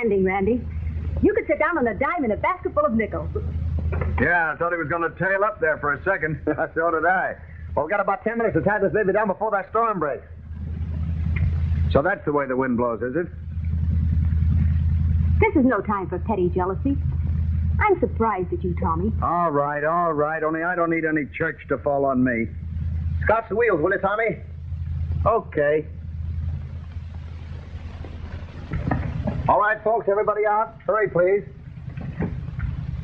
landing, Randy. You could sit down on a dime in a basket full of nickels. Yeah, I thought he was going to tail up there for a second. So did I. Well, we've got about 10 minutes to tie this baby down before that storm breaks. So that's the way the wind blows, is it? This is no time for petty jealousy. I'm surprised at you, Tommy. All right. Only I don't need any church to fall on me. Scotch the wheels, will you, Tommy? Okay. All right, folks, everybody out. Hurry, please.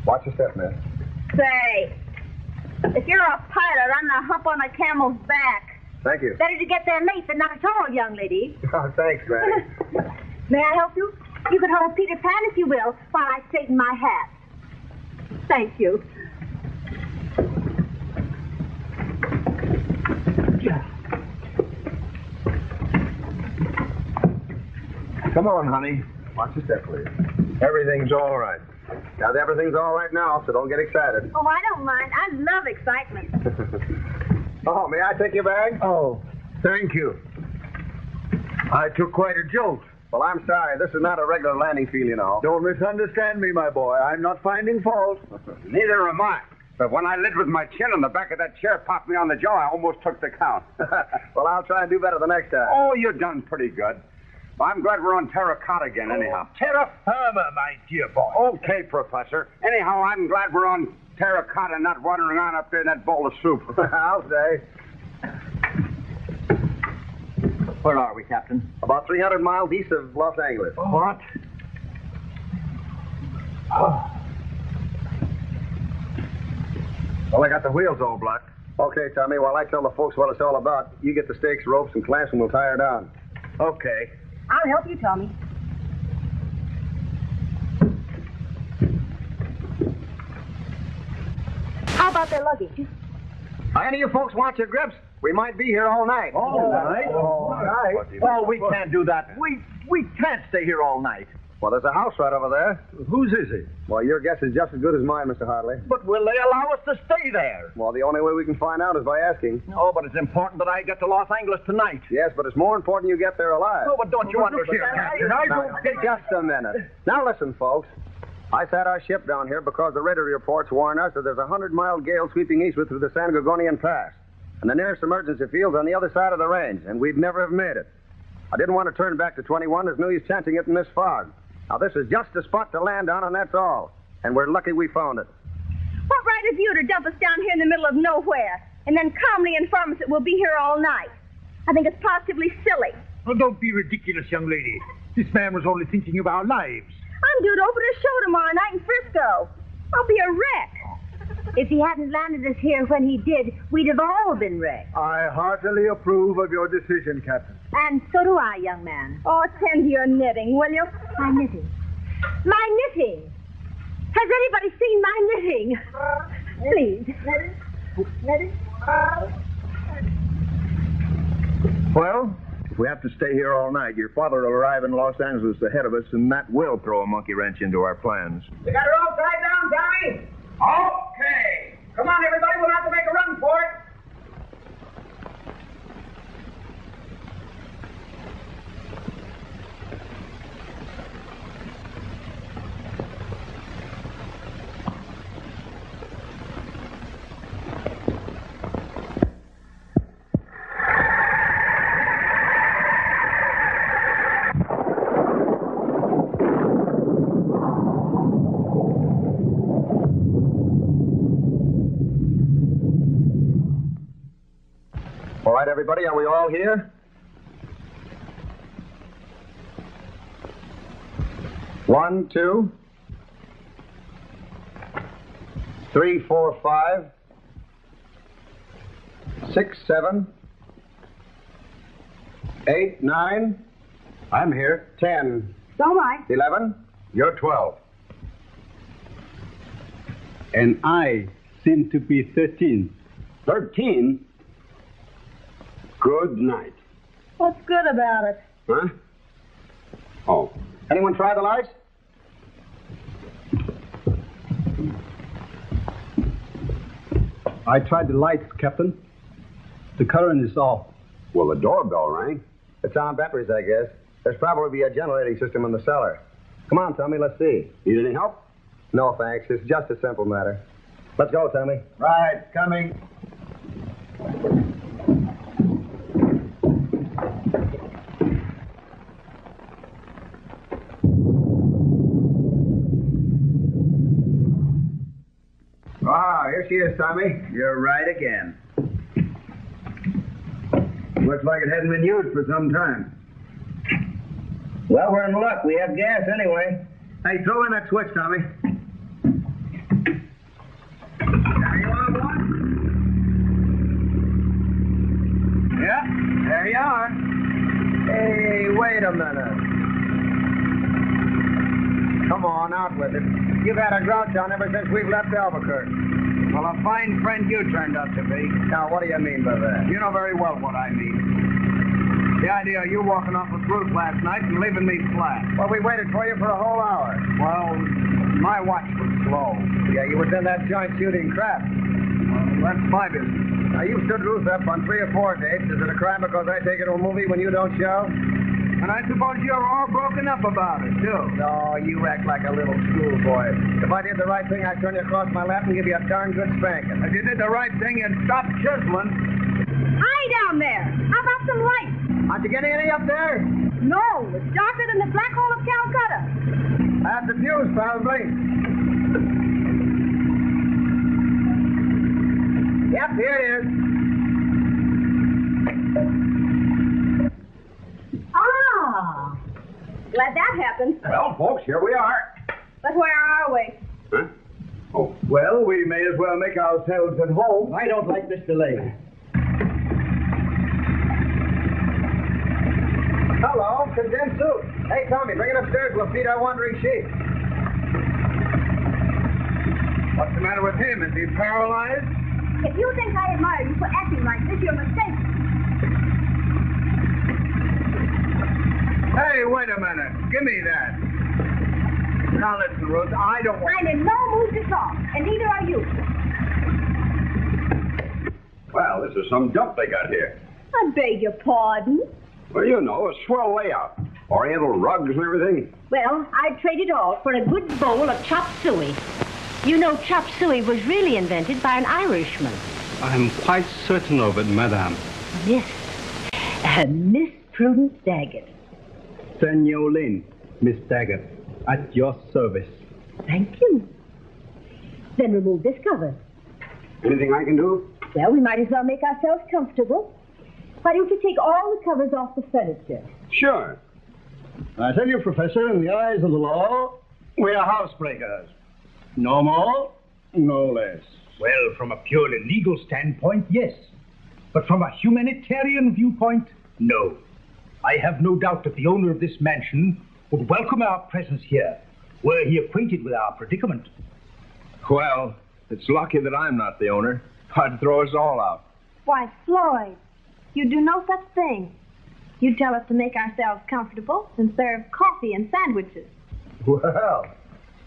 Watch your step, miss. Say, if you're a pilot, I'm the hump on a camel's back. Thank you. Better to get there late than not at all, young lady. Oh, thanks, Granny. May I help you? You can hold Peter Pan, if you will, while I straighten my hat. Thank you. Come on, honey. Watch your step, please. Everything's all right. Now, everything's all right now, so don't get excited. Oh, I don't mind. I love excitement. Oh, may I take your bag? Oh, thank you. I took quite a jolt. Well, I'm sorry. This is not a regular landing field, you know. Don't misunderstand me, my boy. I'm not finding fault. Neither am I. But when I lived with my chin on the back of that chair popped me on the jaw, I almost took the count. Well, I'll try and do better the next time. Oh, you done pretty good. Well, I'm glad we're on terracotta again, anyhow. Terra firma, my dear boy. Okay, Professor. Anyhow, I'm glad we're on terracotta, not wandering on up there in that bowl of soup. I'll say. Where are we, Captain? About 300 miles east of Los Angeles. What? Well, I got the wheels all blocked. Okay, Tommy, while I tell the folks what it's all about, you get the stakes, ropes, and clamps, and we'll tie her down. Okay. I'll help you, Tommy. How about their luggage? Any of you folks want your grips? We might be here all night. All night? All night? Well, we can't do that. We can't stay here all night. Well, there's a house right over there. Whose is it? Well, your guess is just as good as mine, Mr. Hartley. But will they allow us to stay there? Well, the only way we can find out is by asking. Oh, but it's important that I get to Los Angeles tonight. Yes, but it's more important you get there alive. Oh, but don't you understand? I don't get Just a minute. Now, listen, folks. I sat our ship down here because the radar reports warn us that there's a 100-mile gale sweeping eastward through the San Gorgonian Pass. And the nearest emergency field's on the other side of the range, and we'd never have made it. I didn't want to turn back to 21. There's no use chancing it in this fog. Now, this is just a spot to land on, and that's all. And we're lucky we found it. What right have you to dump us down here in the middle of nowhere and then calmly inform us that we'll be here all night? I think it's positively silly. Oh, don't be ridiculous, young lady. This man was only thinking of our lives. I'm due to open a show tomorrow night in Frisco. I'll be a wreck. If he hadn't landed us here when he did, we'd have all been wrecked. I heartily approve of your decision, Captain. And so do I, young man. Oh, tend to your knitting, will you? My knitting. My knitting. Has anybody seen my knitting? Please. Knitting? Well, if we have to stay here all night, your father will arrive in Los Angeles ahead of us, and that will throw a monkey wrench into our plans. You got her all tied down, Tommy? Okay. Come on, everybody. We'll have to make a run for it. All right, everybody, are we all here? 1, 2, 3, 4, 5, 6, 7, 8, 9. I'm here. 10. So am I. 11. You're 12. And I seem to be 13. 13? Good night. What's good about it? Huh? Oh. Anyone try the lights? I tried the lights, Captain. The current is off. Well, the doorbell rang. It's on batteries, I guess. There's probably a generating system in the cellar. Come on, Tommy, let's see. Need any help? No, thanks. It's just a simple matter. Let's go, Tommy. Right, coming. Ah, here she is, Tommy. You're right again. Looks like it hasn't been used for some time. Well, we're in luck. We have gas anyway. Hey, throw in that switch, Tommy. There you are, boy. Yeah, there you are. Hey, wait a minute. Come on, out with it. You've had a grouch on ever since we've left Albuquerque. Well, a fine friend you turned out to be. Now, what do you mean by that? You know very well what I mean. The idea of you walking off with Ruth last night and leaving me flat. Well, we waited for you for a whole hour. Well, my watch was slow. Yeah, you was in that joint shooting crap. Well, that's my business. Now, you stood Ruth up on 3 or 4 dates. Is it a crime because I take her to a movie when you don't show? And I suppose you're all broken up about it, too. No, you act like a little schoolboy. If I did the right thing, I'd turn you across my lap and give you a darn good spanking. If you did the right thing, you'd stop chiseling. Hi down there. How about some light? Aren't you getting any up there? No, it's darker than the black hole of Calcutta. That's the fuse, probably. Yep, here it is. Ah, glad that happened. Well, folks, here we are. But where are we? Huh? Oh. Well, we may as well make ourselves at home. I don't like this delay. Hello, condensed soup. Hey, Tommy, bring it upstairs. We'll feed our wandering sheep. What's the matter with him? Is he paralyzed? If you think I admire you for acting like this, you're mistaken. Hey, wait a minute. Give me that. Now listen, Ruth, I don't want... I'm in no mood to talk, and neither are you. Well, this is some dump they got here. I beg your pardon. Well, you know, a swell layout. Oriental rugs and everything. Well, I'd trade it all for a good bowl of chop suey. You know, chop suey was really invented by an Irishman. I'm quite certain of it, madame. Miss Prudence Daggott. Senor Ling, Miss Daggott, at your service. Thank you. Then remove this cover. Anything I can do? Well, we might as well make ourselves comfortable. Why don't you take all the covers off the furniture? Sure. I tell you, Professor, in the eyes of the law, we are housebreakers. No more, no less. Well, from a purely legal standpoint, yes. But from a humanitarian viewpoint, no. I have no doubt that the owner of this mansion would welcome our presence here, were he acquainted with our predicament. Well, it's lucky that I'm not the owner. I'd throw us all out. Why, Floyd, you do no such thing. You tell us to make ourselves comfortable and serve coffee and sandwiches. Well,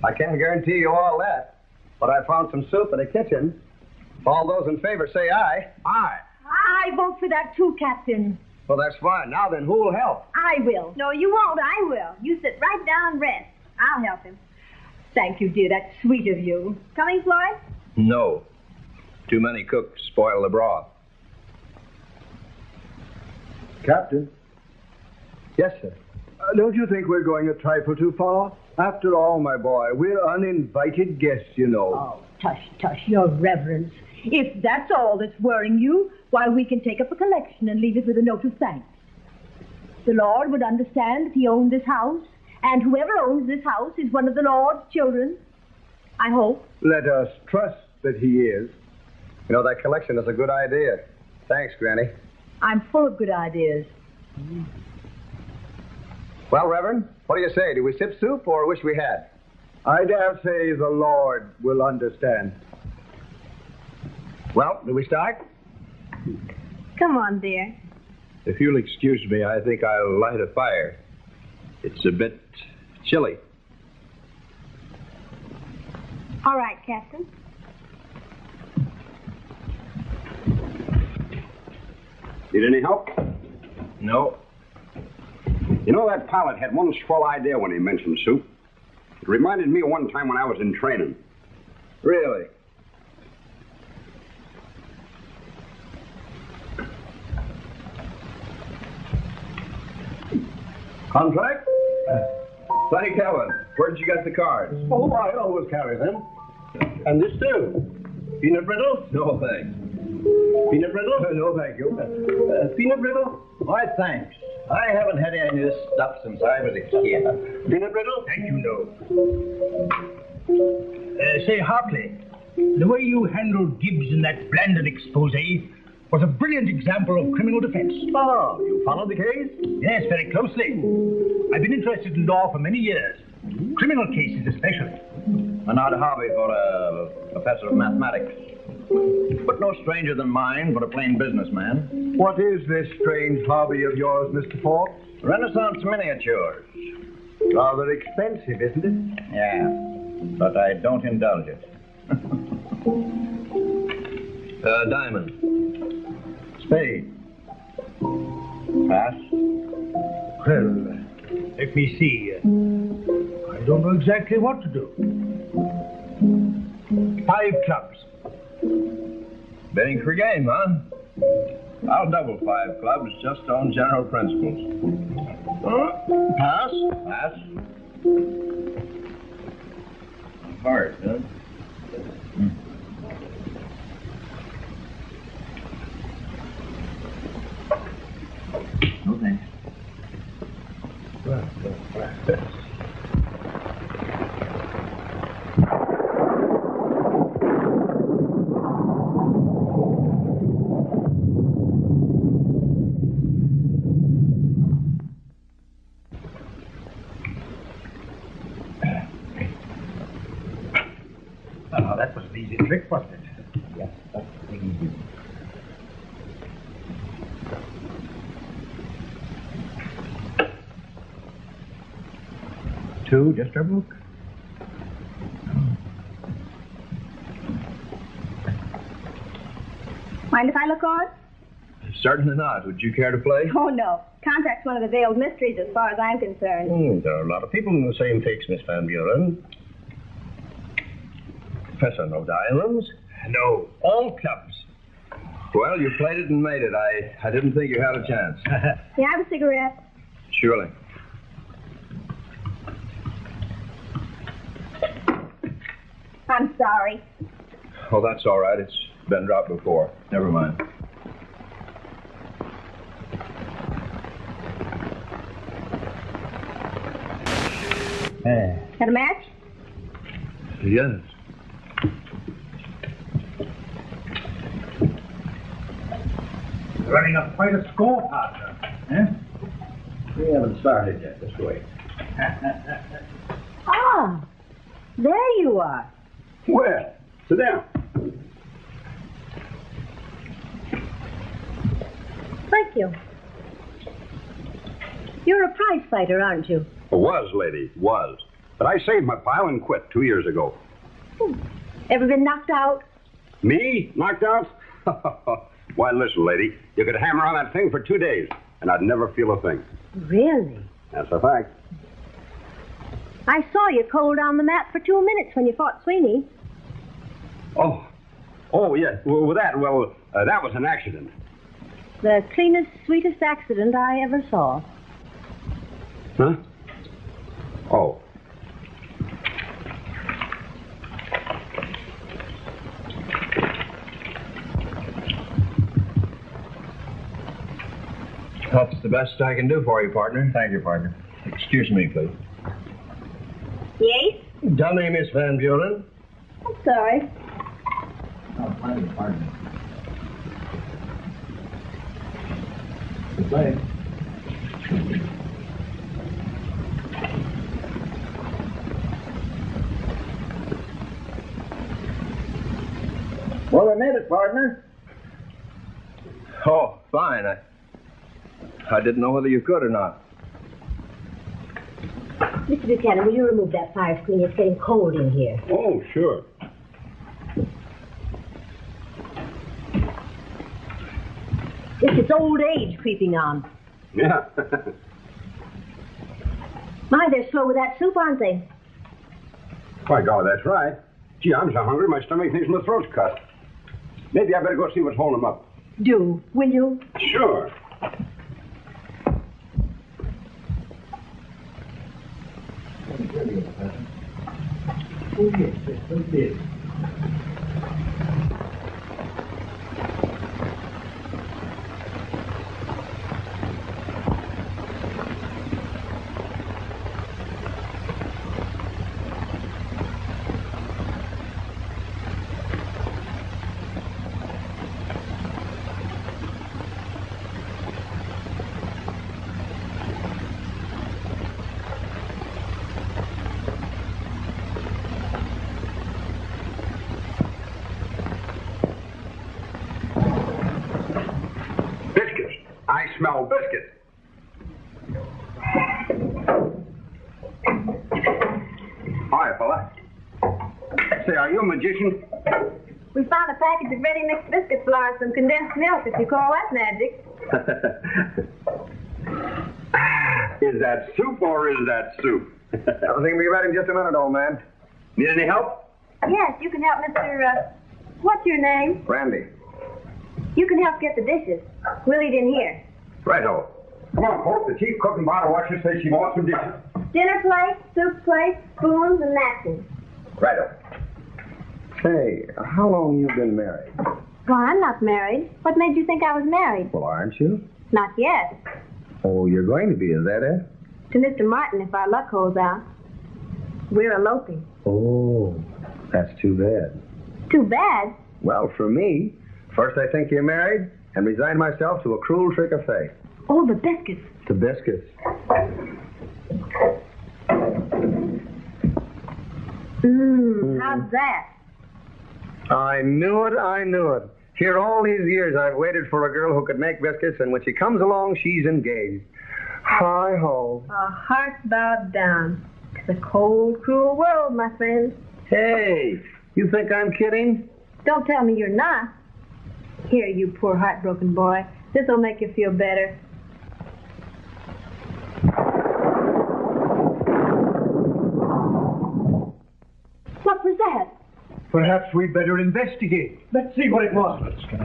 I can't guarantee you all that, but I found some soup in the kitchen. All those in favor say aye. Aye. I vote for that too, Captain. Well, that's fine. Now then, who'll help? I will. No, you won't. I will. You sit right down and rest. I'll help him. Thank you, dear. That's sweet of you. Coming, Floyd? No. Too many cooks spoil the broth. Captain? Yes, sir. Don't you think we're going a trifle too far? After all, my boy, we're uninvited guests, you know. Oh, tush, your reverence. If that's all that's worrying you, why, we can take up a collection and leave it with a note of thanks. The Lord would understand if he owned this house, and whoever owns this house is one of the Lord's children. I hope. Let us trust that he is. You know, that collection is a good idea. Thanks, Granny. I'm full of good ideas. Well, Reverend, what do you say? Do we sip soup or wish we had? I dare say the Lord will understand. Well, do we start? Come on, dear. If you'll excuse me, I think I'll light a fire. It's a bit chilly. All right, Captain. Need any help? No. You know, that pilot had one swell idea when he mentioned soup. It reminded me of one time when I was in training. Really? Contract? Thank heaven. Where'd you get the cards? Oh, I always carry them. And this too. Peanut brittle? No, thanks. Peanut brittle? No, thank you. Peanut brittle? Why, thanks. I haven't had any of this stuff since I was a kid. Peanut brittle? Thank you, no. Say, Hartley, the way you handled Gibbs in that Blandon expose was a brilliant example of criminal defense. Oh, you followed the case? Yes, very closely. I've been interested in law for many years. Criminal cases especially. An odd hobby for a professor of mathematics. But no stranger than mine for a plain businessman. What is this strange hobby of yours, Mr. Forbes? Renaissance miniatures. Rather expensive, isn't it? Yeah, but I don't indulge it. Diamond. Spade. Pass. Well, let me see. I don't know exactly what to do. 5 clubs. Betting for game, huh? I'll double 5 clubs just on general principles. Pass. Pass. Heart, huh? No thanks. Oh, that was an easy trick, wasn't it? Yes, that's easy. Two, just a book. Mind if I look on? Certainly not. Would you care to play? Oh, no. Contract's one of the veiled mysteries as far as I'm concerned. There are a lot of people in the same fix, Miss Van Buren. Professor, no diamonds? No, all clubs. Well, you played it and made it. I didn't think you had a chance. May I have a cigarette? Surely. I'm sorry. Oh, that's all right. It's been dropped before. Never mind. Got a match? Yes. Running up quite a score, partner. Eh? We haven't started yet. This way. Ah, there you are. Well, sit down. Thank you. You're a prize fighter, aren't you? Was, lady, was. But I saved my pile and quit 2 years ago. Ever been knocked out? Me? Knocked out? Why, listen, lady, you could hammer on that thing for 2 days, and I'd never feel a thing. Really? That's a fact. I saw you cold on the mat for 2 minutes when you fought Sweeney. Oh, yes. Well, that was an accident. The cleanest, sweetest accident I ever saw. Huh? Oh. That's the best I can do for you, partner. Thank you, partner. Excuse me, please. Yes? Dummy, Miss Van Buren. I'm sorry. Oh, plenty, partner. Good play. Well, I made it, partner. Oh, fine. I didn't know whether you could or not. Mr. Buchanan, will you remove that fire screen? It's getting cold in here. Oh, sure. It's old age creeping on. Yeah. My, they're slow with that soup, aren't they? By golly, that's right. Gee, I'm so hungry, my stomach thinks my throat's cut. Maybe I better go see what's holding him up. Do, will you? Sure. Smell biscuit. Hi, fella. Say, are you a magician? We found a package of ready-mixed biscuit flour and some condensed milk, if you call that magic. Is that soup or is that soup? Everything will be ready in just a minute, old man. Need any help? Yes, you can help Mr. What's your name? Randy. You can help get the dishes. We'll eat in here. Righto. Come on, folks. The chief cook and bottle washer says she wants some dishes. Dinner plates, soup plates, spoons, and napkins. Righto. Say, how long you been married? Why, I'm not married. What made you think I was married? Well, aren't you? Not yet. Oh, you're going to be, is that it? To Mr. Martin, if our luck holds out. We're eloping. Oh, that's too bad. Too bad? Well, for me, first I think you're married and resign myself to a cruel trick of fate. Oh, the biscuits. The biscuits. How's that? I knew it, I knew it. Here all these years I've waited for a girl who could make biscuits, and when she comes along, she's engaged. Hi-ho. Our hearts bowed down. It's a cold, cruel world, my friend. Hey, you think I'm kidding? Don't tell me you're not. Here, you poor heartbroken boy. This'll make you feel better. What was that? Perhaps we'd better investigate. Let's see what it was. Let's go.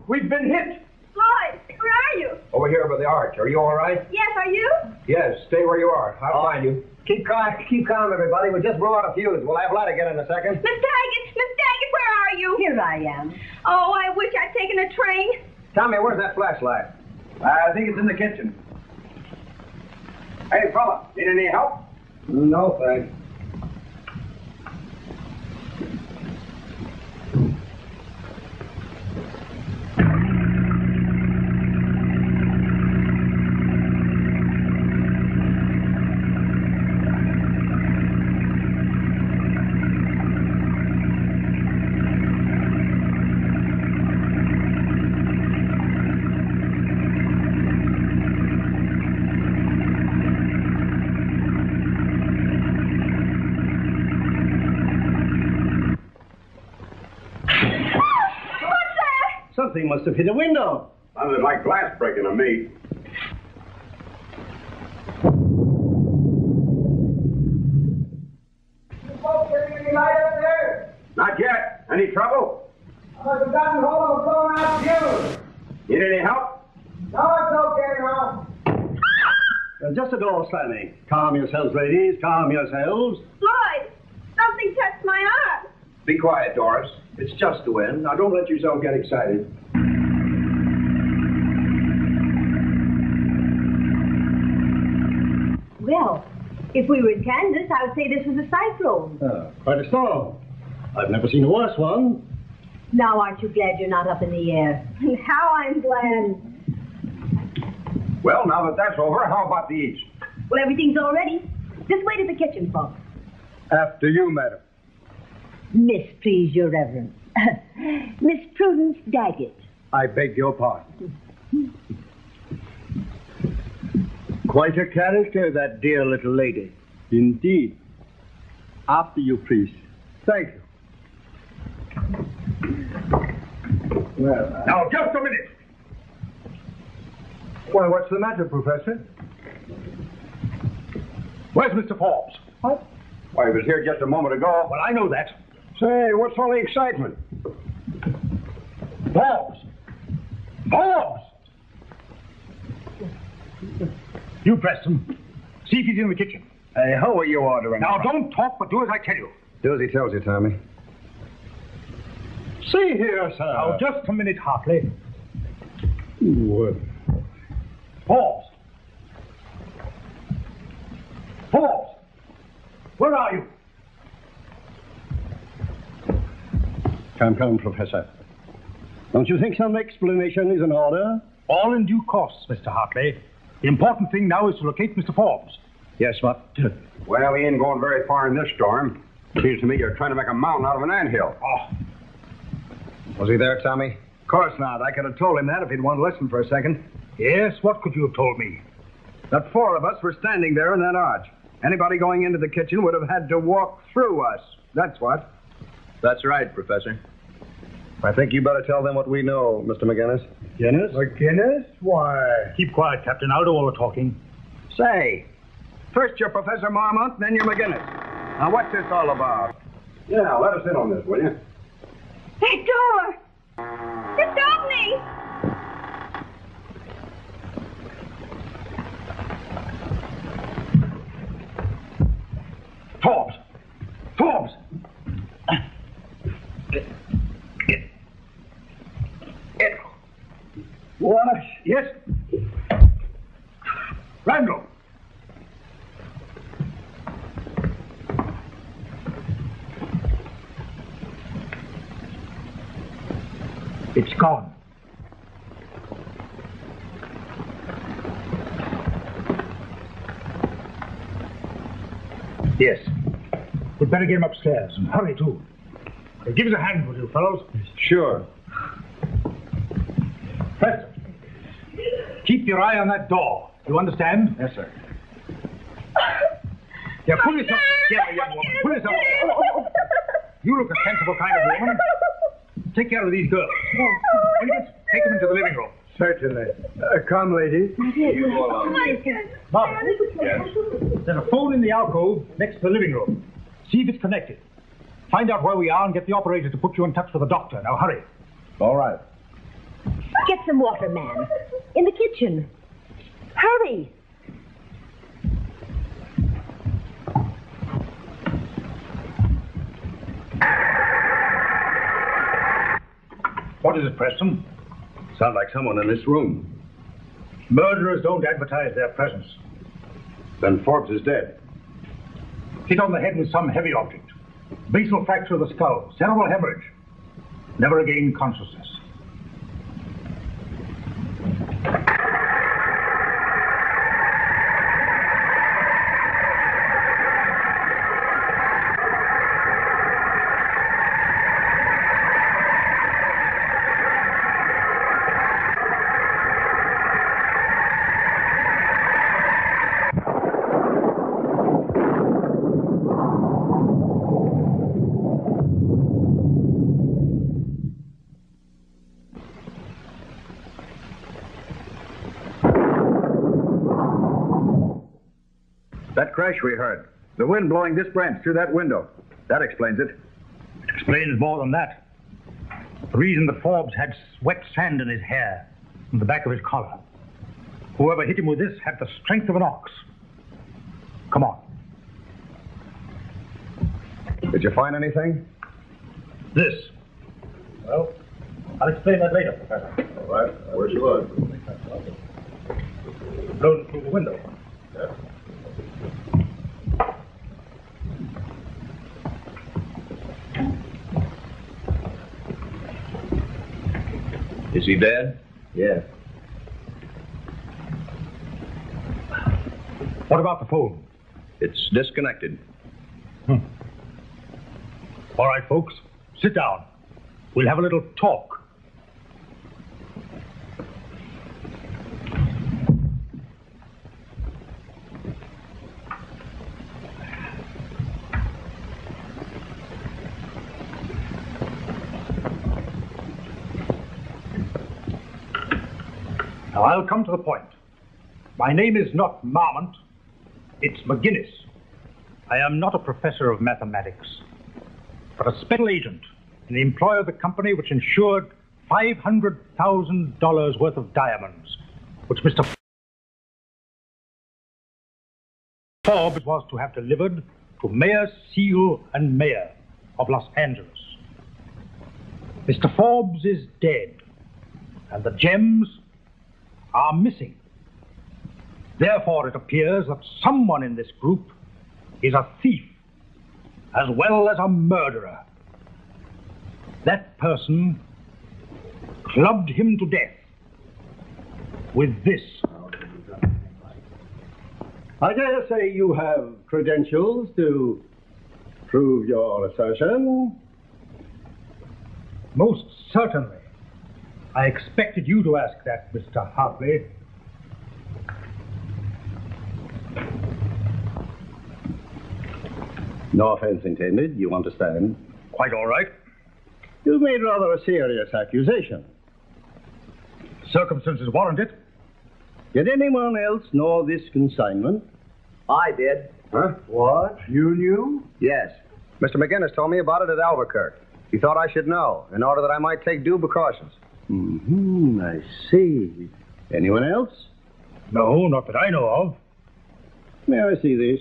We've been hit. Lloyd, where are you? Over here by the arch. Are you all right? Yes, are you? Yes, stay where you are. I'll find you. Keep calm, everybody. We just blew out a fuse. We'll have light again in a second. Miss Daggott, where are you? Here I am. Oh, I wish I'd taken a train. Tommy, where's that flashlight? I think it's in the kitchen. Hey, fella, need any help? No, thanks. Something must have hit a window. Sounded like glass breaking to me. You folks getting any light up there? Not yet. Any trouble? I've gotten hold of a blown out fuse. Need any help? No, it's okay now. Just a door slamming. Calm yourselves, ladies. Calm yourselves. Lloyd, something touched my arm. Be quiet, Doris. It's just the wind. Now, don't let yourself get excited. Well, if we were in Kansas, I would say this was a cyclone. Quite a storm. I've never seen a worse one. Now, aren't you glad you're not up in the air? How I'm glad. Well, now that that's over, how about the eats? Well, everything's all ready. Just wait at the kitchen, folks. After you, madam. Miss, please, your reverence. Miss Prudence Daggott. I beg your pardon. Quite a character, that dear little lady. Indeed. After you, please. Thank you. Well, Now, just a minute. well, what's the matter, Professor? Where's Mr. Forbes? What? Why, he was here just a moment ago. Well, I know that. Say, what's all the excitement? Forbes! Forbes! You, Preston. See if he's in the kitchen. Hey, how are you ordering? Now, don't talk, but do as I tell you. Do as he tells you, Tommy. See here, sir. Now, just a minute, Hartley. What? Forbes! Forbes! Where are you? Come, Professor. Don't you think some explanation is in order? All in due course, Mr. Hartley. The important thing now is to locate Mr. Forbes. Yes, but... Well, he ain't going very far in this storm. Seems to me you're trying to make a mountain out of an anthill. Oh, Was he there, Tommy? Of course not. I could have told him that if he'd want to listen for a second. yes, what could you have told me? That 4 of us were standing there in that arch. Anybody going into the kitchen would have had to walk through us. That's what. That's right, Professor. I think you better tell them what we know, Mr. McGinnis. McGinnis? McGinnis? Why? Keep quiet, Captain. I'll do all the talking. Say, first you're Professor Marmont, then you're McGinnis. Now, what's this all about? Yeah, let us in on this, will you? That door! It's opening! Forbes! Forbes! What? Yes? Randall! It's gone. Yes. We'd better get him upstairs, and hurry, too. Give us a hand, will you, fellows? Sure. Preston, keep your eye on that door. You understand? Yes, sir. Yeah, pull yourself together, young woman. Pull yourself. You look a sensible kind of woman. Take care of these girls. Williams, take them into the living room. Certainly. Come, ladies. Oh, my God. Bob, there's a phone in the alcove next to the living room. See if it's connected. Find out where we are and get the operator to put you in touch with the doctor. Now, hurry. All right. Get some water, man. In the kitchen. Hurry. What is it, Preston? Sounds like someone in this room. Murderers don't advertise their presence. Then Forbes is dead. Hit on the head with some heavy object. Basal fracture of the skull. Cerebral hemorrhage. Never again consciousness. That crash we heard. The wind blowing this branch through that window. That explains it. It explains more than that. The reason that Forbes had wet sand in his hair and the back of his collar. Whoever hit him with this had the strength of an ox. Come on. Did you find anything? This. Well, I'll explain that later, Professor. All right. Where's your load? Blown through the window. Yeah. Is he dead? Yeah. What about the phone? It's disconnected. All right, folks. Sit down. We'll have a little talk. Now, I'll come to the point. My name is not Marmont. It's McGinnis. I am not a professor of mathematics, but a special agent in the employ of the company which insured $500,000 worth of diamonds, which Mr. Forbes was to have delivered to Mayor Seal and Mayor of Los Angeles. Mr. Forbes is dead, and the gems are missing. Therefore, it appears that someone in this group is a thief as well as a murderer. That person clubbed him to death with this. I dare say you have credentials to prove your assertion. Most certainly. I expected you to ask that, Mr. Hartley. No offense intended, you understand. Quite all right. You've made rather a serious accusation. Circumstances warrant it. Did anyone else know this consignment? I did. Huh? What? You knew? Yes. Mr. McGinnis told me about it at Albuquerque. He thought I should know, in order that I might take due precautions. I see. Anyone else? No, not that I know of. May I see this?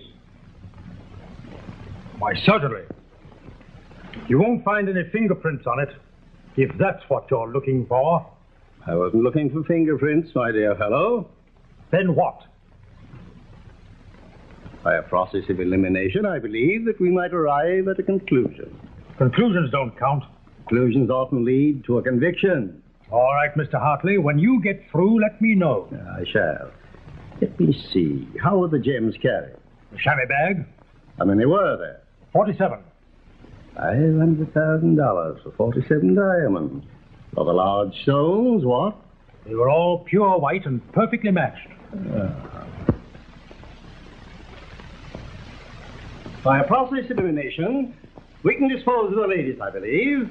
Why, certainly. You won't find any fingerprints on it, if that's what you're looking for. I wasn't looking for fingerprints, my dear fellow. Then what? By a process of elimination, I believe that we might arrive at a conclusion. Conclusions don't count. Conclusions often lead to a conviction. All right, Mr. Hartley, when you get through, let me know. I shall. Let me see. How were the gems carried? The chamois bag? How many were there? 47. $500,000 for 47 diamonds. For the large stones, what? They were all pure white and perfectly matched. By a process of elimination, we can dispose of the ladies, I believe.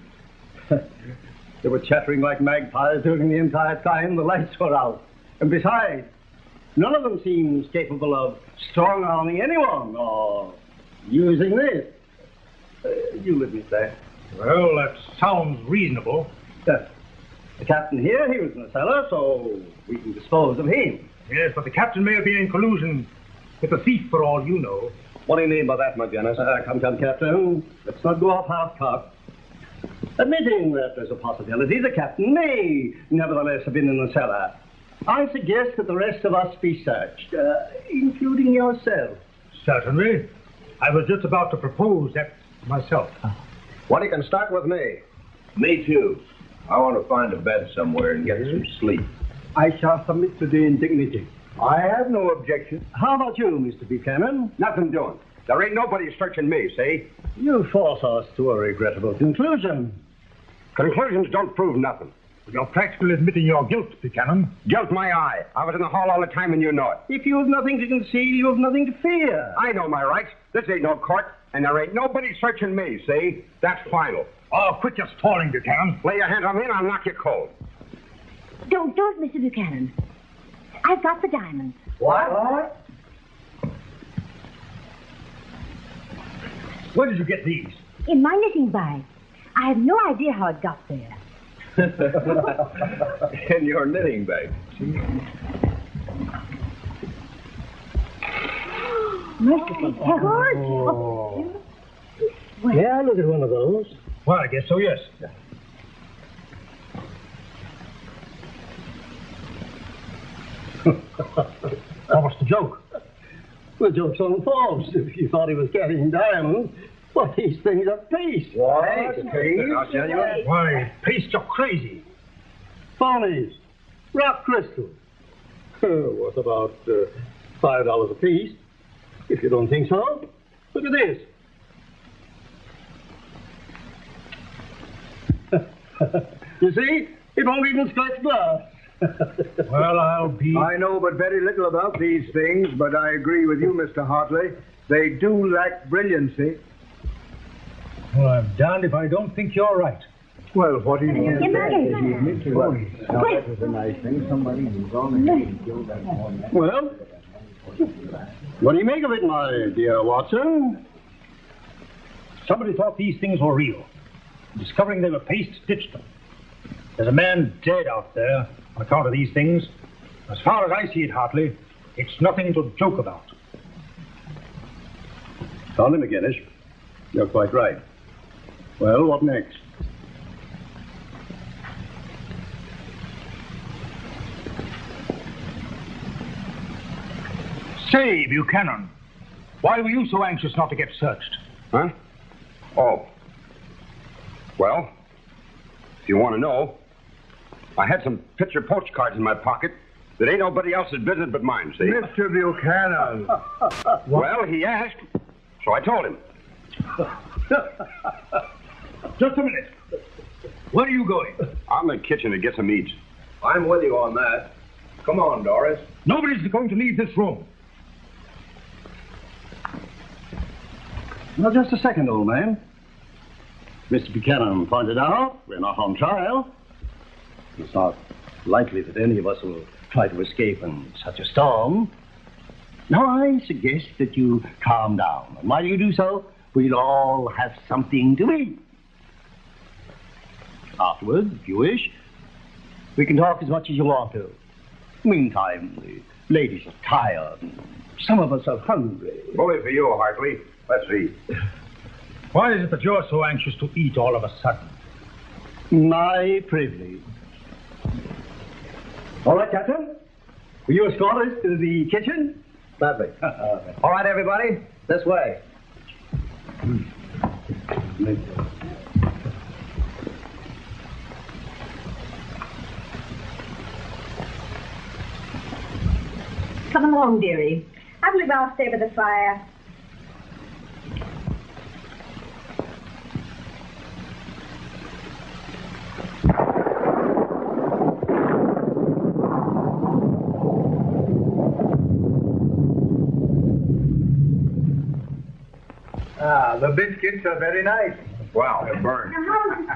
They were chattering like magpies during the entire time the lights were out. And besides, none of them seems capable of strong-arming anyone or using this. You admit that. Well, that sounds reasonable. The captain here, he was in the cellar, so we can dispose of him. Yes, but the captain may have been in collusion with the thief for all you know. What do you mean by that, McGinnis? Come, Captain. Let's not go off half-cocked. Admitting that there's a possibility the captain may nevertheless have been in the cellar, I suggest that the rest of us be searched, including yourself. Certainly. I was just about to propose that myself. Well, you can start with me. Me too. I want to find a bed somewhere and get some sleep. I shall submit to the indignity. I have no objection. How about you, Mr. Buchanan? Nothing doing. There ain't nobody searching me, see? You force us to a regrettable conclusion. Conclusions don't prove nothing. You're practically admitting your guilt, Buchanan. Guilt my eye. I was in the hall all the time and you know it. If you have nothing to conceal, you have nothing to fear. I know my rights. This ain't no court, and there ain't nobody searching me, see? That's final. Oh, quit your stalling, Buchanan. Lay your hands on me and I'll knock you cold. Don't do it, Mr. Buchanan. I've got the diamonds. What? Where did you get these? In my knitting bag. I have no idea how it got there. In your knitting bag. Merciful heavens. Oh. Yeah, look at one of those. Well, I guess so, yes. What was the joke? The joke's on Forbes. If you thought he was carrying diamonds, well, these things are paste. What? I'll tell you. Why, paste, you're crazy. Phonies. Rock crystals. Worth about $5 a piece. If you don't think so, look at this. You see? It won't even scratch glass. Well, I know but very little about these things, but I agree with you, Mr. Hartley. They do lack brilliancy. Well, I'm darned if I don't think you're right. Well, what do you think? That was a nice thing. Somebody was on and killed that poor man. Well, what do you make of it, my dear Watson? Somebody thought these things were real. Discovering they were paste stitched them. There's a man dead out there on account of these things. As far as I see it, Hartley, it's nothing to joke about. Charlie McGinnis, you're quite right. Well, what next? Say, Buchanan, why were you so anxious not to get searched? Huh? Oh. Well, if you want to know, I had some picture postcards in my pocket that ain't nobody else's business but mine, see? Mr. Buchanan. Well, he asked, so I told him. Just a minute. Where are you going? I'm in the kitchen to get some eats. I'm with you on that. Come on, Doris. Nobody's going to leave this room. Now, just a second, old man. Mr. Buchanan pointed out we're not on trial. It's not likely that any of us will try to escape in such a storm. Now, I suggest that you calm down. And while you do so, we'll all have something to eat. Afterwards, if you wish, we can talk as much as you want to. Meantime, the ladies are tired, and some of us are hungry. Bully for you, Hartley. Let's eat. Why is it that you're so anxious to eat all of a sudden? My privilege. All right, Captain. Will you escort us to the kitchen? Gladly. All right, everybody. This way. Come along, dearie. I believe I'll stay by the fire. The biscuits are very nice. Wow, they're burned.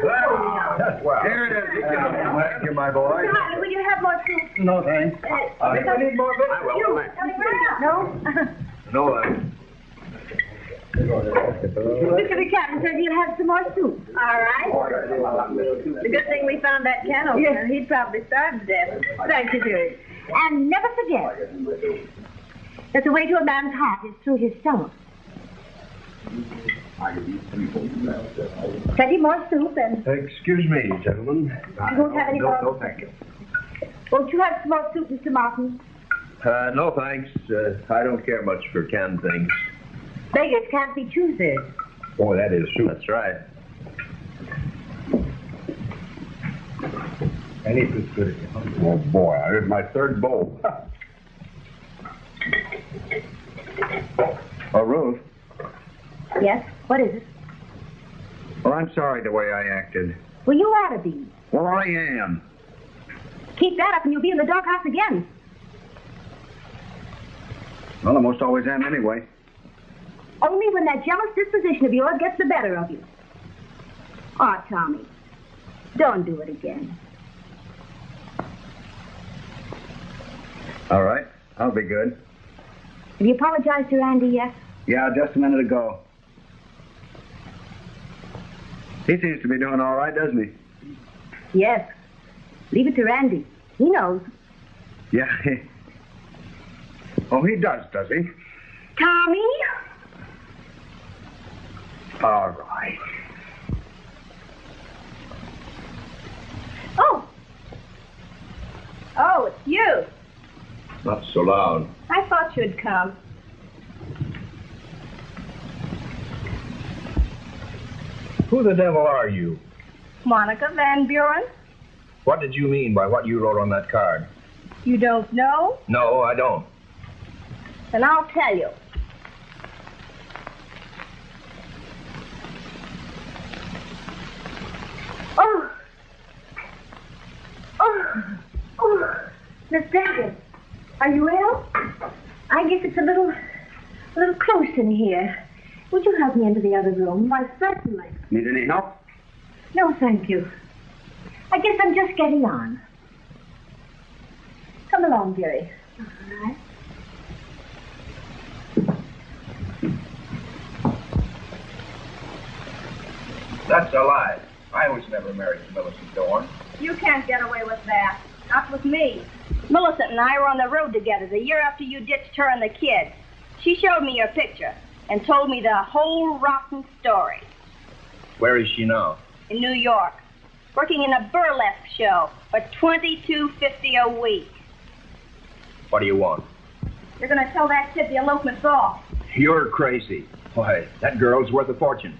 Well, here it is. Thank you, my boy. Will you have more soup? No, thanks. I need more biscuits. I will, thanks. No? No, Mr. Buchanan says you'll have some more soup. All right. The good thing we found that can opener. He'd probably starve to death. Thank you, dearie. And never forget that the way to a man's heart is through his stomach. Plenty more soup and... Excuse me, gentlemen. You won't have any more? No, thank you. Won't you have some more soup, Mr. Martin? No, thanks. I don't care much for canned things. Beggars can't be choosers. Oh, that is true. That's right. Anything's good if you're hungry. Oh, boy, here's my third bowl. Oh, Ruth. Yes? What is it? Well, I'm sorry the way I acted. Well, you ought to be. Well, I am. Keep that up and you'll be in the doghouse again. Well, I most always am anyway. Only when that jealous disposition of yours gets the better of you. Oh, Tommy, don't do it again. All right. I'll be good. Have you apologized to Randy yet? Yeah, just a minute ago. He seems to be doing all right, doesn't he? Yes. Leave it to Randy. He knows. Yeah. Oh, he does he? Tommy? All right. Oh, it's you. not so loud. I thought you'd come. Who the devil are you? Monica Van Buren? What did you mean by what you wrote on that card? You don't know? No, I don't. Then I'll tell you. Miss Daggott, are you ill? I guess it's a little close in here. Would you help me into the other room? Why, certainly. Need any help? No, thank you. I guess I'm just getting on. Come along, dearie. All right. That's a lie. I was never married to Millicent Dorn. You can't get away with that. Not with me. Millicent and I were on the road together the year after you ditched her and the kids. She showed me your picture and told me the whole rotten story. Where is she now? In New York, working in a burlesque show for $22.50 a week. What do you want? You're going to tell that kid the elopement's off. You're crazy. Why, that girl's worth a fortune.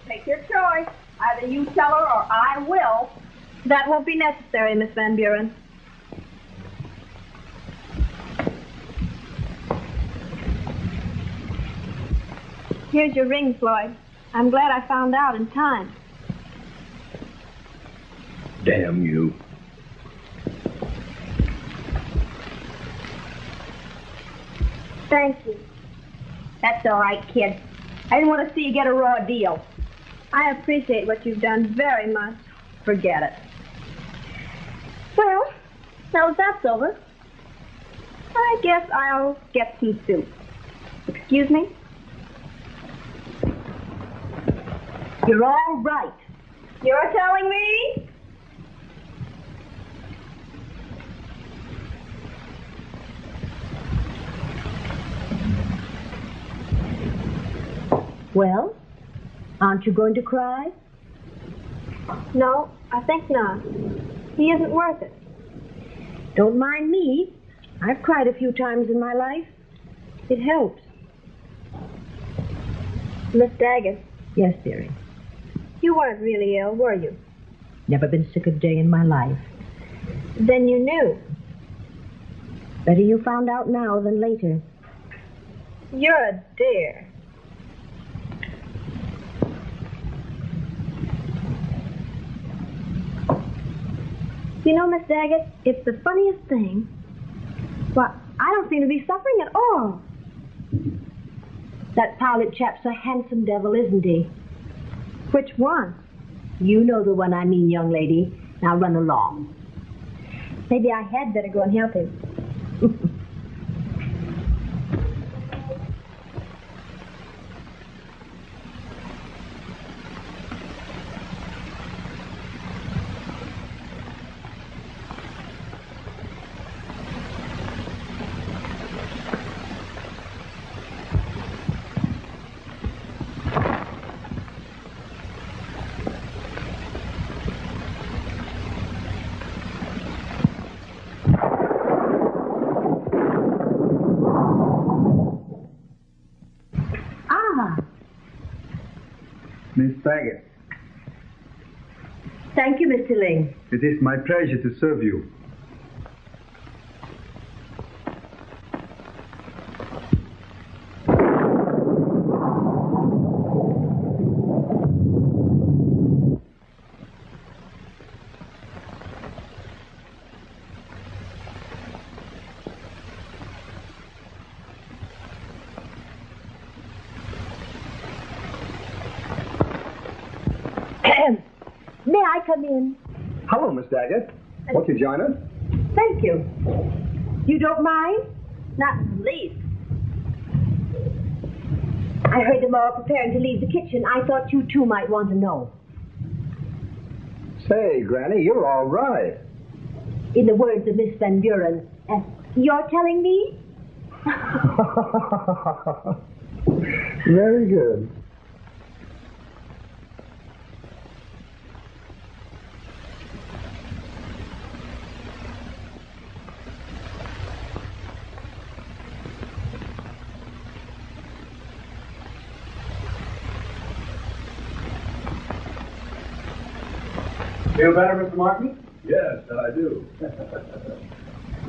Take your choice. Either you tell her or I will. That won't be necessary, Miss Van Buren. Here's your ring, Floyd. I'm glad I found out in time. Damn you. Thank you. That's all right, kid. I didn't want to see you get a raw deal. I appreciate what you've done very much. Forget it. Well, now that that's over, I guess I'll get some soup. Excuse me? You're all right. You're telling me? Well, aren't you going to cry? No, I think not. He isn't worth it. Don't mind me. I've cried a few times in my life. It helps. Miss Daggott. Yes, dearie. You weren't really ill, were you? Never been sick a day in my life. Then you knew. Better you found out now than later. You're a dear. You know, Miss Daggott, it's the funniest thing. Well, I don't seem to be suffering at all. That pilot chap's a handsome devil, isn't he? Which one? You know the one I mean, young lady. Now run along. Maybe I had better go and help him. Miss Daggott. Thank you, Mr. Ling. It is my pleasure to serve you. May I come in? Hello, Miss Daggett. Won't you join us? Thank you. You don't mind? Not in the least. I heard them all preparing to leave the kitchen. I thought you two might want to know. Say, Granny, you're all right. In the words of Miss Van Buren, you're telling me? Very good. Feel better, Mr. Martin? Yes, I do.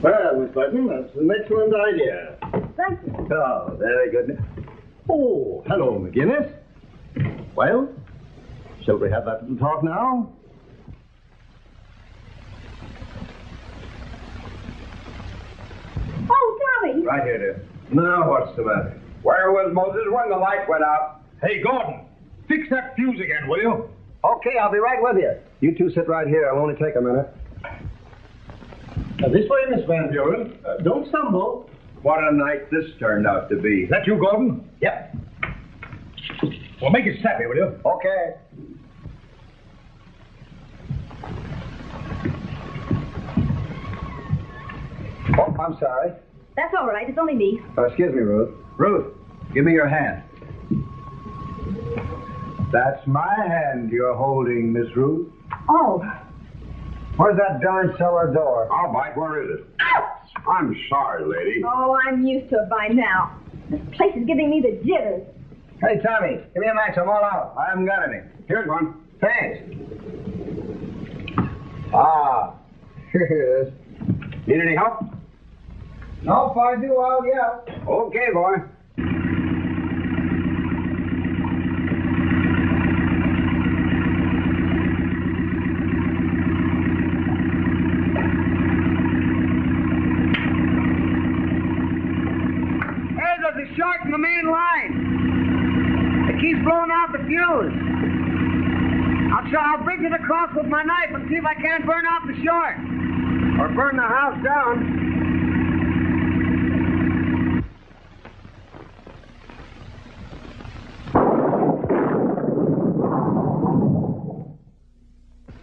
Well, Miss Preston, that's an excellent idea. Thank you. Oh, very good. Oh, hello, McGinnis. Well, shall we have that little talk now? Oh, Tommy! Right here, dear. Now, what's the matter? Where was Moses when the light went out? Hey, Gordon, fix that fuse again, will you? Okay, I'll be right with you. You two sit right here. I'll only take a minute. This way, Miss Van Buren. Don't stumble. What a night this turned out to be. Is that you, Gordon? Yep. Well, make it snappy, will you? Okay. Oh, I'm sorry. That's all right. It's only me. Excuse me, Ruth. Ruth, give me your hand. That's my hand you're holding, Miss Ruth. Oh. Where's that darn cellar door? All right, where is it? I'm sorry, lady. Oh, I'm used to it by now. This place is giving me the jitters. Hey, Tommy, give me a match. I'm all out. I haven't got any. Here's one. Thanks. Ah, here it is. Need any help? No, if I do, I'll yell. Okay, boy. Hey, there's a shark in the main line. It keeps blowing out the fuse. I'll bring it across with my knife and see if I can't burn out the shark. Or burn the house down.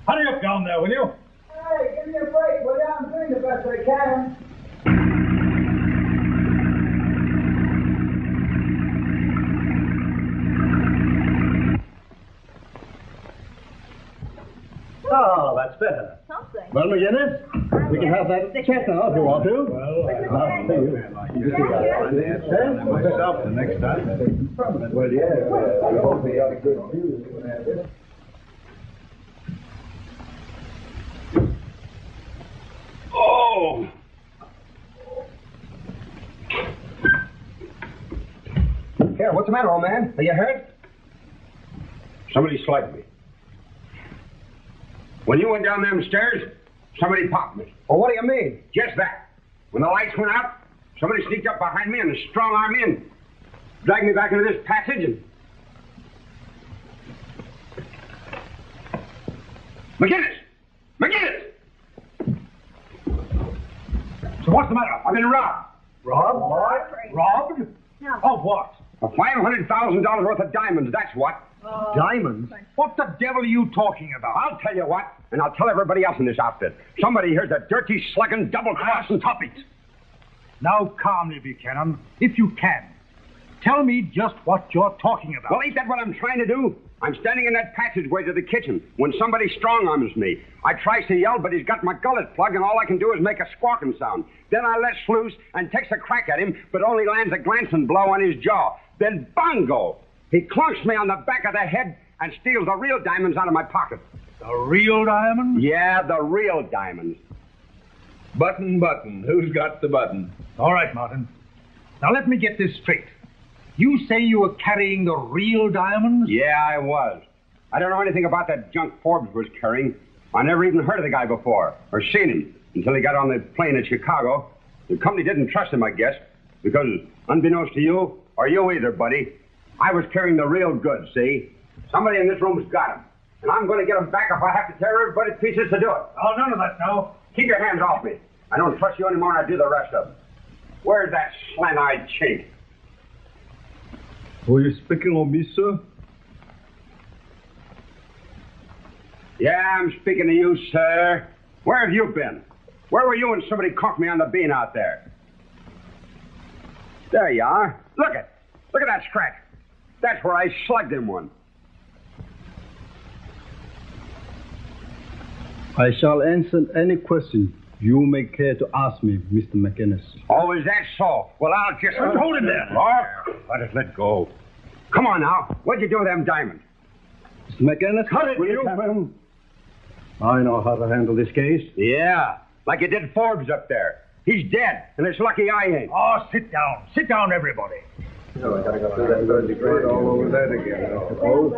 Hurry up down there, will you? Hey, give me a break, will you? I'm doing the best I can. Oh, that's better. Something. Well, McGinnis, we can have that chat now if you want to. Myself the next time. Well, yeah. I hope we have a good view. Oh! Here, what's the matter, old man? Are you hurt? Somebody slugged me. When you went down them stairs, somebody popped me. Well, what do you mean? Just that. When the lights went out, somebody sneaked up behind me and strong-armed me and dragged me back into this passage and... McGinnis! McGinnis! So what's the matter? I've been robbed. Robbed? What? Robbed? No. Of what? For $500,000 worth of diamonds, that's what. Diamonds? What the devil are you talking about? I'll tell you what, and I'll tell everybody else in this outfit. Somebody here's a dirty, slugging, double-crossing Stop it. Now, calmly, Buchanan, if you can. Tell me just what you're talking about. Well, ain't that what I'm trying to do? I'm standing in that passageway to the kitchen when somebody strong-arms me. I tries to yell, but he's got my gullet plug, and all I can do is make a squawking sound. Then I lets loose and takes a crack at him, but only lands a glancing blow on his jaw. Then bongo! He clunks me on the back of the head and steals the real diamonds out of my pocket. The real diamonds? Yeah, the real diamonds. Button. Who's got the button? All right, Martin. Now let me get this straight. You say you were carrying the real diamonds? Yeah, I was. I don't know anything about that junk Forbes was carrying. I never even heard of the guy before, or seen him, until he got on the plane at Chicago. The company didn't trust him, I guess, because unbeknownst to you, or you either, buddy, I was carrying the real goods, see? Somebody in this room's got them, and I'm going to get them back if I have to tear everybody to pieces to do it. Oh, none of that now. Keep your hands off me. I don't trust you anymore, and I do the rest of them. Where's that slant-eyed chink? Were you speaking of me, sir? Yeah, I'm speaking to you, sir. Where have you been? Where were you when somebody caught me on the bean out there? There you are. Look at that scratch. That's where I slugged him one. I shall answer any question you may care to ask me, Mr. McGinnis. Oh, is that so? Well, I'll just... Hold him there. Oh, let us let go. Come on now. What'd you do with them diamonds? Mr. McGinnis, Cut it, will you? I know how to handle this case. Yeah, like you did Forbes up there. He's dead, and it's lucky I ain't. Oh, sit down. Sit down, everybody. No, I gotta go through that 30 grade all over that again, I suppose.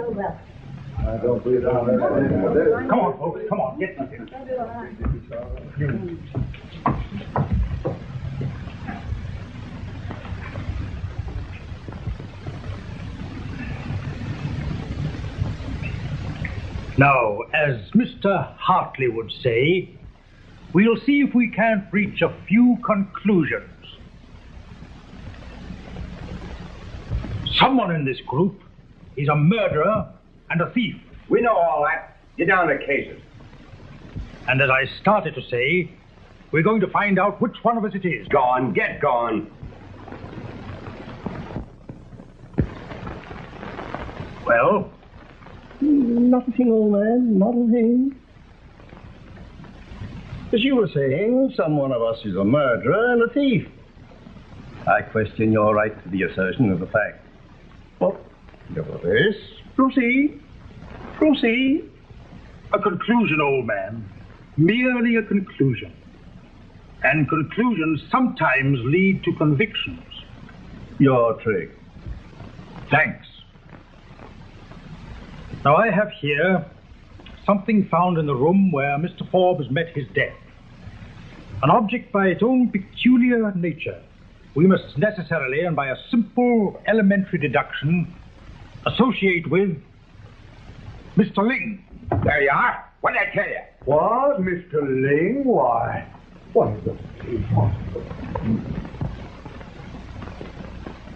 I don't believe I'll ever. Come on, folks. Come on. Get in here. Now, as Mr. Hartley would say, we'll see if we can't reach a few conclusions. Someone in this group is a murderer and a thief. We know all that. Get down to cases. And as I started to say, we're going to find out which one of us it is. Gone. Get gone. Well? Not a thing, old man. Not a thing. As you were saying, someone of us is a murderer and a thief. I question your right to the assertion of the fact. Well, nevertheless, proceed. Proceed. A conclusion, old man. Merely a conclusion. And conclusions sometimes lead to convictions. Your trick. Thanks. Now, I have here something found in the room where Mr. Forbes met his death. An object by its own peculiar nature. We must necessarily, and by a simple elementary deduction, associate with Mr. Ling. There you are. What did I tell you? What, Mr. Ling? Why? What is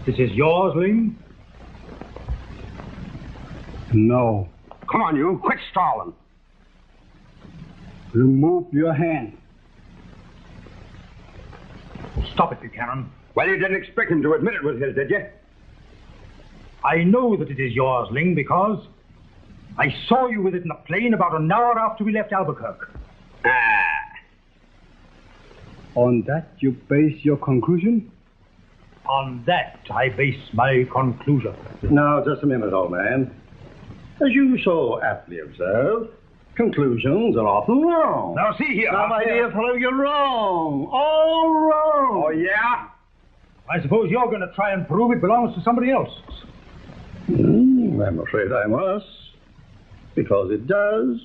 This is yours, Ling? No. Come on, you. Quit stalling. Remove your hand. Stop it, Buchanan. Well, you didn't expect him to admit it was his, did you? I know that it is yours, Ling, because I saw you with it in the plane about an hour after we left Albuquerque. On that you base your conclusion? On that I base my conclusion. Now, just a minute, old man. As you so aptly observed, conclusions are often wrong. Now, see here. Now, my dear fellow, you're wrong. All wrong. Oh, yeah? I suppose you're going to try and prove it belongs to somebody else. I'm afraid I must. Because it does.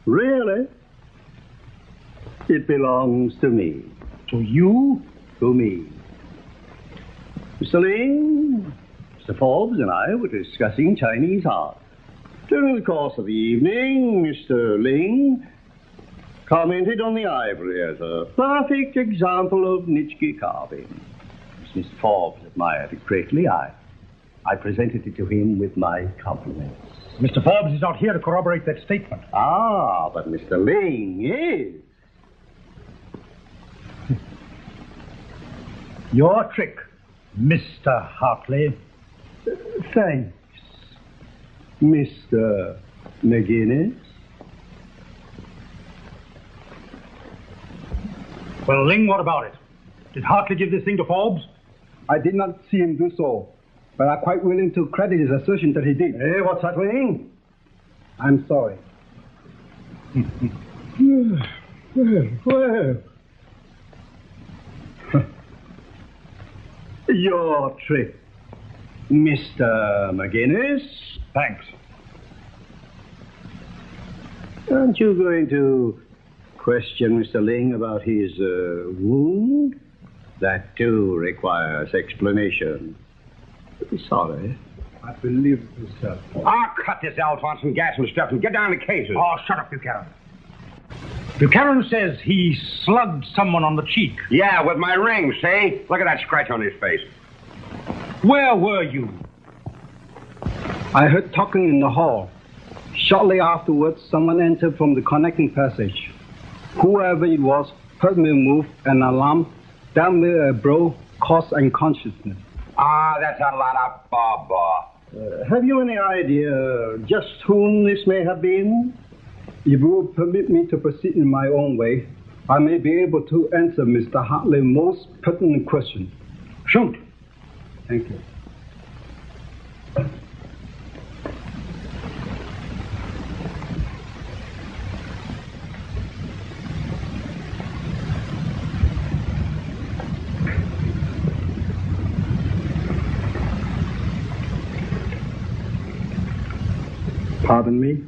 Really. It belongs to me. To you? To me. Mr. Ling, Mr. Forbes and I were discussing Chinese art. During the course of the evening, Mr. Ling commented on the ivory as a perfect example of Nichki carving. As Mr. Forbes admired it greatly, I presented it to him with my compliments. Mr. Forbes is not here to corroborate that statement. Ah, but Mr. Ling is. Your trick, Mr. Hartley. Thanks, Mr. McGinnis. Well, Ling, what about it? Did Hartley give this thing to Forbes? I did not see him do so, but I'm quite willing to credit his assertion that he did. Hey, what's that, Ling? I'm sorry. Well. Your trick, Mr. McGinnis. Thanks. Aren't you going to question Mr. Ling about his wound? That, too, requires explanation. Sorry. I believe it, sir. Ah, cut this out on some gas and stuff and get down to cases. Oh, shut up, Buchanan. Buchanan says he slugged someone on the cheek. Yeah, with my ring, see? Look at that scratch on his face. Where were you? I heard talking in the hall. Shortly afterwards, someone entered from the connecting passage. Whoever it was heard me move an alarm, damn near a blow, caused unconsciousness. Ah, that's a lot of baba. Have you any idea just whom this may have been? If you will permit me to proceed in my own way, I may be able to answer Mr. Hartley's most pertinent question. Shoot. Thank you. Pardon me?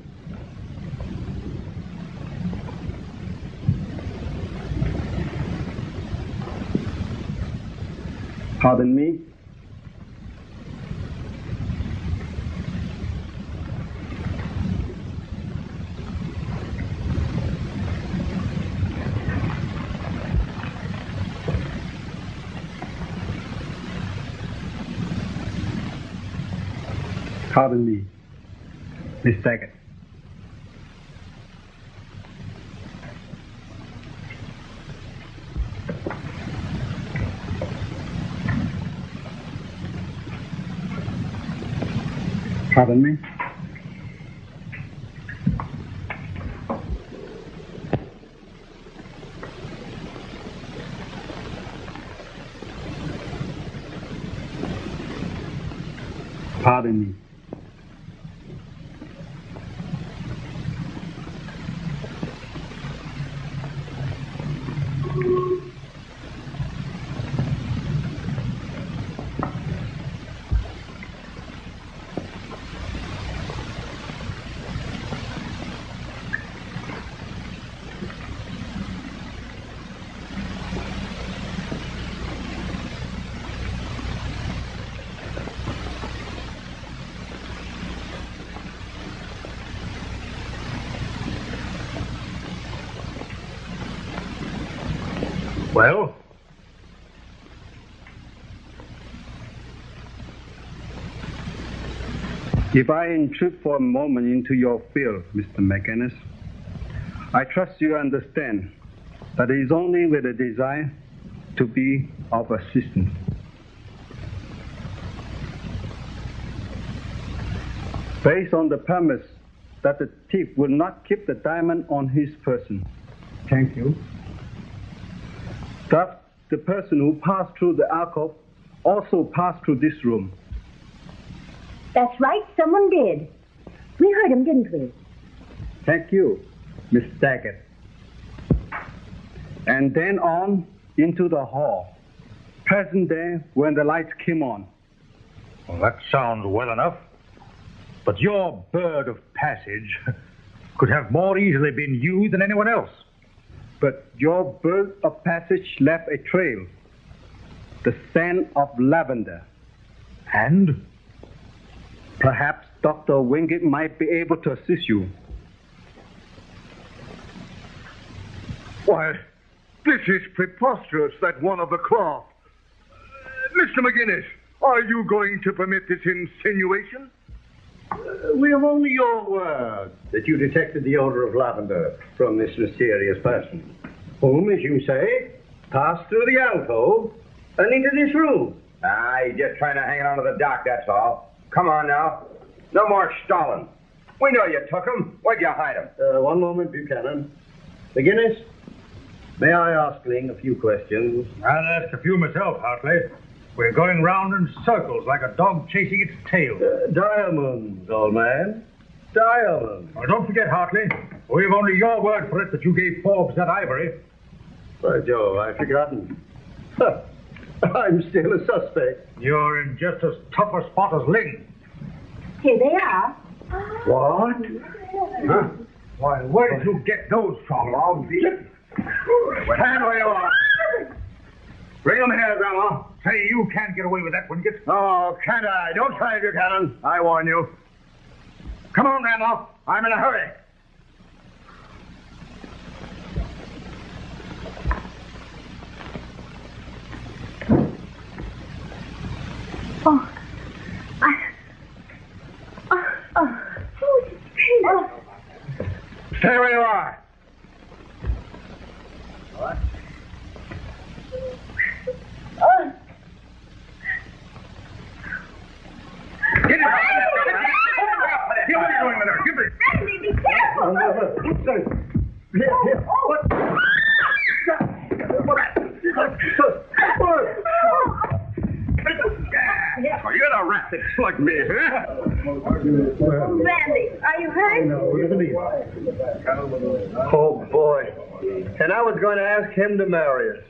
Pardon me? Pardon me, Miss Daggott. Pardon me? Pardon me. Well? If I intrude for a moment into your field, Mr. McGinnis, I trust you understand that it is only with a desire to be of assistance. Based on the premise that the thief will not keep the diamond on his person. Thank you. Thus, the person who passed through the alcove also passed through this room. That's right, someone did. We heard him, didn't we? Thank you, Miss Daggott. And then on into the hall, present there when the lights came on. Well, that sounds well enough. But your bird of passage could have more easily been you than anyone else. But your bird of passage left a trail, the scent of lavender. And? Perhaps Dr. Wingate might be able to assist you. Why, this is preposterous, that one of the cloth. Mr. McGinnis, are you going to permit this insinuation? We have only your word that you detected the odor of lavender from this mysterious person, whom, as you say, passed through the alcove and into this room. He's just trying to hang on to the dock, that's all. Come on now. No more stalling. We know you took him. Where'd you hide him? One moment, Buchanan. McGinnis, may I ask Ling a few questions? I'll ask a few myself, Hartley. We're going round in circles like a dog chasing its tail. Diamonds, old man. Diamonds. Well, don't forget, Hartley, we've only your word for it that you gave Forbes that ivory. By Jove, I've forgotten. I'm still a suspect. You're in just as tough a spot as Ling. Here they are. What? Huh? Why, where did you get those from, Long? Stand where you are. Bring them here, Grandma. Say, you can't get away with that, Wingate. Oh, can't I? Don't try, Buchanan. I warn you. Come on, Grandma. I'm in a hurry. Stay where you are. What? Get it out. What are you doing with her? Give me. Randy, be careful. Here. What? You're the rat that slugged me, huh? Randy, are you hurt? Oh, boy. And I was going to ask him to marry us.